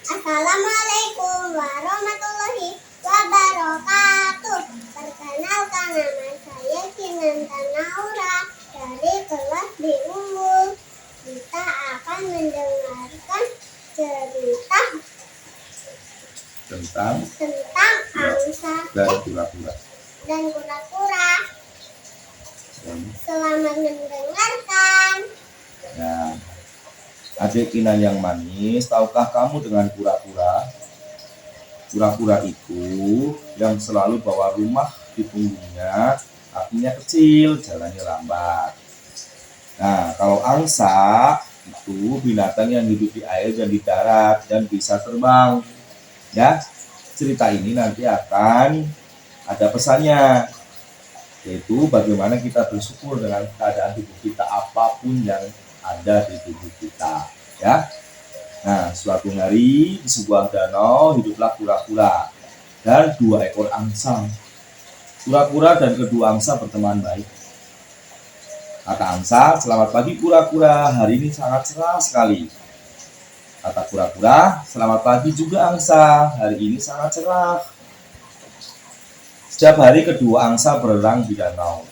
Assalamualaikum warahmatullahi wabarakatuh. Perkenalkan, nama saya Kinanta Naura dari kelas di Unggul. Kita akan mendengarkan cerita tentang angsa dan kura-kura. Selamat mendengarkan. Nah, adik Kinan yang manis, tahukah kamu dengan kura-kura? Kura-kura itu yang selalu bawa rumah di punggungnya, kakinya kecil, jalannya lambat. Nah, kalau angsa itu binatang yang hidup di air dan di darat dan bisa terbang. Ya, cerita ini nanti akan ada pesannya, yaitu bagaimana kita bersyukur dengan keadaan tubuh kita apapun yang ada di tubuh kita, ya. Nah, suatu hari di sebuah danau hiduplah kura-kura dan 2 ekor angsa. Kura-kura dan kedua angsa berteman baik. Kata angsa, "Selamat pagi kura-kura, hari ini sangat cerah sekali." Kata kura-kura, "Selamat pagi juga angsa, hari ini sangat cerah." Setiap hari kedua angsa berenang di danau.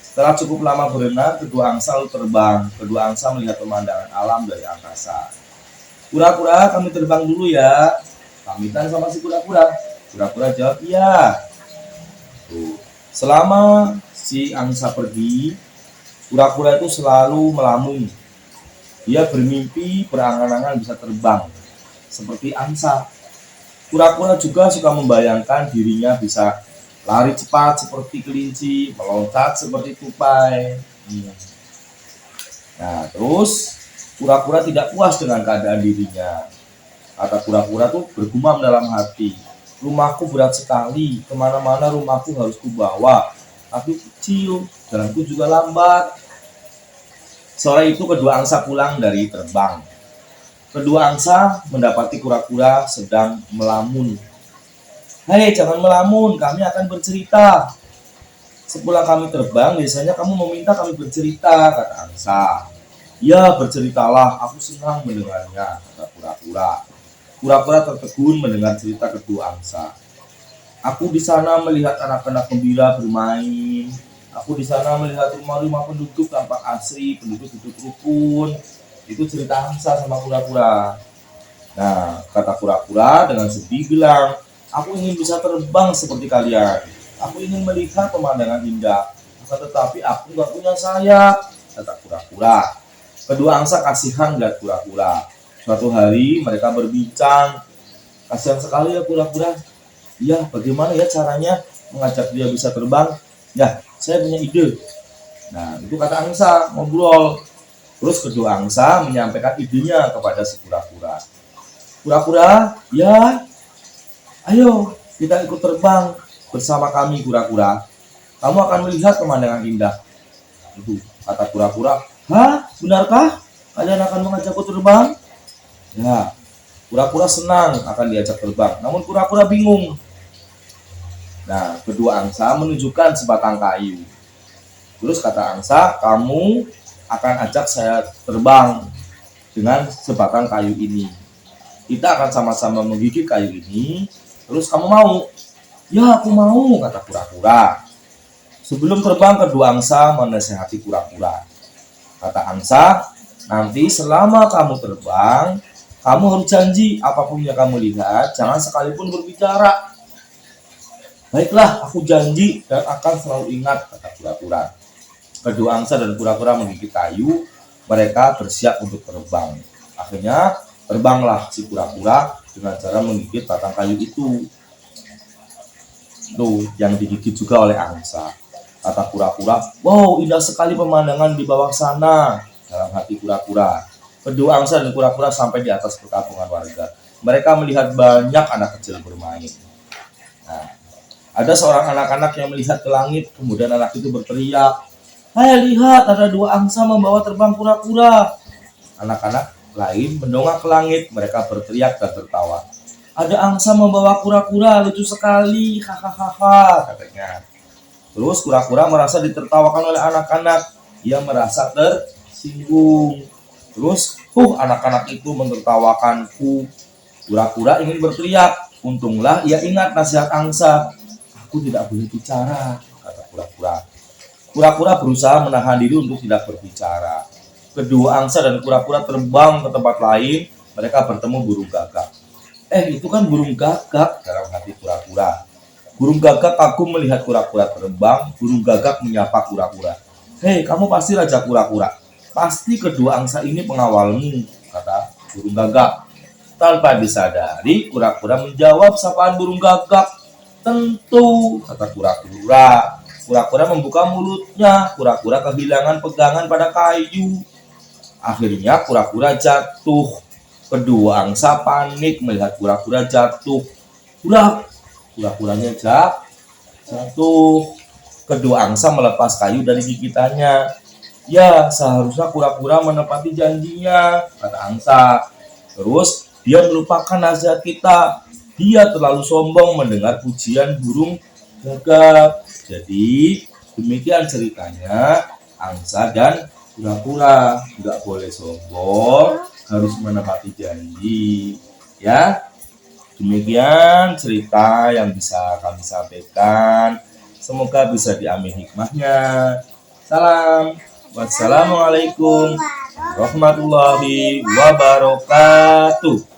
Setelah cukup lama berenang, kedua angsa lalu terbang. Kedua angsa melihat pemandangan alam dari angkasa. "Kura-kura, kami terbang dulu ya." Pamitan sama si kura-kura. Kura-kura jawab, "Iya." Tuh. Selama si angsa pergi, kura-kura itu selalu melamun. Dia bermimpi berangan-angan bisa terbang seperti angsa. Kura-kura juga suka membayangkan dirinya bisa lari cepat seperti kelinci, meloncat seperti tupai. Nah, terus kura-kura tidak puas dengan keadaan dirinya. Kata kura-kura tuh bergumam dalam hati, "Rumahku berat sekali, kemana-mana rumahku harus kubawa. Tapi kecil, jalanku juga lambat." Sore itu kedua angsa pulang dari terbang. Kedua angsa mendapati kura-kura sedang melamun. "Hei, jangan melamun, kami akan bercerita. Sepulang kami terbang, biasanya kamu meminta kami bercerita," kata angsa. "Ya, berceritalah, aku senang mendengarnya," kata kura-kura. Kura-kura tertegun mendengar cerita kedua angsa. "Aku di sana melihat anak-anak gembira bermain. Aku di sana melihat rumah-rumah penduduk tampak asri, penduduk hidup rukun." Itu cerita angsa sama kura-kura. Nah, kata kura-kura dengan sedih bilang, "Aku ingin bisa terbang seperti kalian. Aku ingin melihat pemandangan indah. Akan tetapi aku nggak punya sayap," kata kura-kura. Kedua angsa kasihan lihat kura-kura. Suatu hari mereka berbincang, "Kasihan sekali ya kura-kura. Ya, bagaimana ya caranya mengajak dia bisa terbang? Ya, saya punya ide." Nah, itu kata angsa ngobrol. Terus kedua angsa menyampaikan idenya kepada si kura-kura. "Kura-kura, ya, ayo kita ikut terbang bersama kami kura-kura. Kamu akan melihat pemandangan indah." Itu kata kura-kura, "Hah, benarkah kalian akan mengajakku terbang?" Ya, kura-kura senang akan diajak terbang, namun kura-kura bingung. Nah, kedua angsa menunjukkan sebatang kayu. Terus kata angsa, "Kamu akan ajak saya terbang dengan sebatang kayu ini. Kita akan sama-sama menggigit kayu ini. Terus kamu mau?" "Ya, aku mau," kata kura-kura. Sebelum terbang, kedua angsa menasihati kura-kura. Kata angsa, "Nanti selama kamu terbang, kamu harus janji apapun yang kamu lihat, jangan sekalipun berbicara." "Baiklah, aku janji dan akan selalu ingat," kata kura-kura. Kedua angsa dan kura-kura menggigit kayu, mereka bersiap untuk terbang. Akhirnya terbanglah si kura-kura dengan cara menggigit batang kayu itu. Tuh, yang digigit juga oleh angsa. Kata kura-kura, "Wow, indah sekali pemandangan di bawah sana," dalam hati kura-kura. Kedua angsa dan kura-kura sampai di atas perkampungan warga. Mereka melihat banyak anak kecil bermain. Nah, ada seorang anak-anak yang melihat ke langit, kemudian anak itu berteriak, "Hai, lihat, ada 2 angsa membawa terbang kura-kura." Anak-anak lain mendongak ke langit, mereka berteriak dan tertawa. "Ada angsa membawa kura-kura, lucu sekali, hahaha," katanya. Terus kura-kura merasa ditertawakan oleh anak-anak, ia merasa tersinggung. Terus, anak-anak itu mentertawakanku. Kura-kura ingin berteriak. Untunglah ia ingat nasihat angsa. Aku tidak boleh bicara, kata kura-kura. Kura-kura berusaha menahan diri untuk tidak berbicara. Kedua angsa dan kura-kura terbang ke tempat lain. Mereka bertemu burung gagak. Itu kan burung gagak, dalam hati kura-kura. Burung gagak kagum melihat kura-kura terbang. Burung gagak menyapa kura-kura. Hei, kamu pasti raja kura-kura. Pasti kedua angsa ini pengawalmu, kata burung gagak. Tanpa disadari, kura-kura menjawab sapaan burung gagak. Tentu, kata kura-kura. Kura-kura membuka mulutnya. Kura-kura kehilangan pegangan pada kayu. Akhirnya kura-kura jatuh. Kedua angsa panik melihat kura-kura jatuh. Kura-kuranya jatuh. Kedua angsa melepas kayu dari gigitannya. Ya, seharusnya kura-kura menepati janjinya, kata angsa. Terus dia melupakan nasihat kita. Dia terlalu sombong mendengar pujian burung gagak. Jadi demikian ceritanya angsa dan kura-kura. Nggak boleh sombong, harus menepati janji. Ya, demikian cerita yang bisa kami sampaikan. Semoga bisa diambil hikmahnya. Salam. Wassalamualaikum warahmatullahi wabarakatuh.